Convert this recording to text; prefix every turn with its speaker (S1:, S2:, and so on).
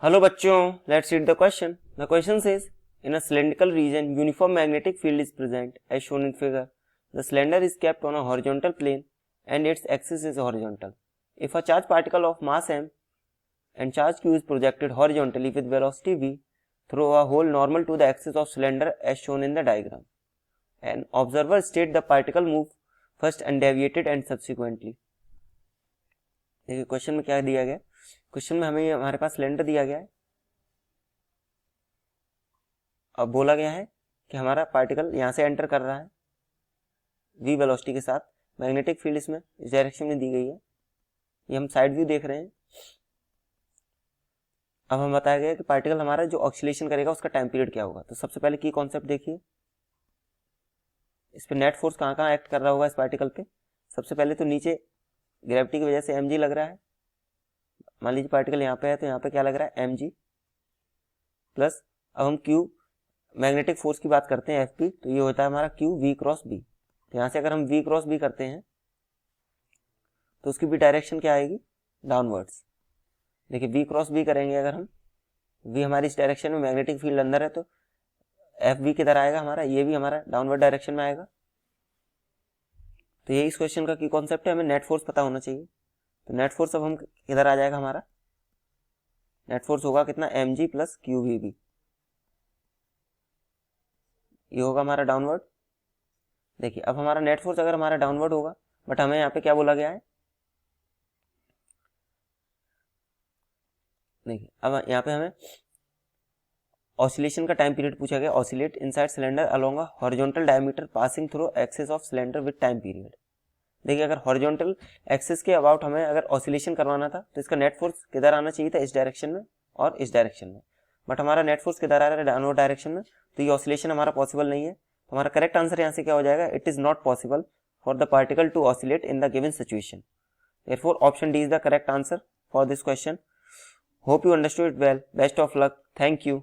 S1: Hello बच्चों, let's read the question. The question says, in a cylindrical region, uniform magnetic field is present as shown in figure. The cylinder is kept on a horizontal plane and its axis is horizontal. If a charged particle of mass m and charge q is projected horizontally with velocity v through a hole normal to the axis of cylinder as shown in the diagram. An observer state the particle move first and deviated and subsequently. देखिए question में क्या दिया गया. Question में हमें हमारे पास cylinder दिया गया है. अब बोला गया है कि हमारा पार्टिकल यहाँ से एंटर कर रहा है v वेलोसिटी के साथ. मैग्नेटिक फील्ड इसमें इस डायरेक्शन में दी गई है. ये हम साइड व्यू देख रहे हैं. अब हम बताया गया कि पार्टिकल हमारा जो ऑक्सीलेशन करेगा उसका टाइम पीरियड क्या होगा. तो सबसे पहले की कॉन्सेप्ट देखिए, इस पे नेट फोर्स कहाँ कहाँ एक्ट कर रहा होगा इस पार्टिकल पे. सबसे पहले तो नीचे ग्रेविटी की वजह से mg लग रहा है. मान लीजिए पार्टिकल यहाँ पे है तो यहाँ पे क्या लग रहा है mg प्लस अब हम q मैग्नेटिक फोर्स की बात करते हैं fp, तो ये होता है हमारा q v क्रॉस b. तो यहाँ से अगर हम v क्रॉस b करते हैं तो उसकी भी डायरेक्शन क्या आएगी, डाउनवर्ड्स. देखिए v क्रॉस b करेंगे अगर हम, v हमारी इस डायरेक्शन में, मैग्नेटिक फील्ड अंदर है तो fv किधर आएगा हमारा, ये भी हमारा डाउनवर्ड डायरेक्शन में आएगा. तो ये इस क्वेश्चन का की कॉन्सेप्ट है. हमें नेट फोर्स पता होना चाहिए. तो नेट फोर्स अब हम किधर आ जाएगा, हमारा नेट फोर्स होगा कितना, mg प्लस qvb. ये होगा हमारा डाउनवर्ड. देखिए अब हमारा नेट फोर्स अगर हमारा डाउनवर्ड होगा, बट हमें यहाँ पे क्या बोला गया है, देखिए अब यहाँ पे हमें ऑसिलेशन का टाइम पीरियड पूछा गया. Oscillate inside cylinder along a horizontal diameter passing through axis of cylinder with time period. देखिए अगर हॉरिजॉन्टल एक्सिस के अबाउट हमें अगर ऑसिलेशन करवाना था तो इसका नेट फोर्स किधर आना चाहिए था, इस डायरेक्शन में और इस डायरेक्शन में. बट हमारा नेट फोर्स किधर आ रहा है, डाउनवर्ड डायरेक्शन में. तो ये ऑसिलेशन हमारा पॉसिबल नहीं है. तो हमारा करेक्ट आंसर यहाँ से क्या हो जाएगा, it is not possible for the particle to oscillate in the given situation. Therefore option D is the correct answer for this question. Hope you understood it well. Best of luck. Thank you.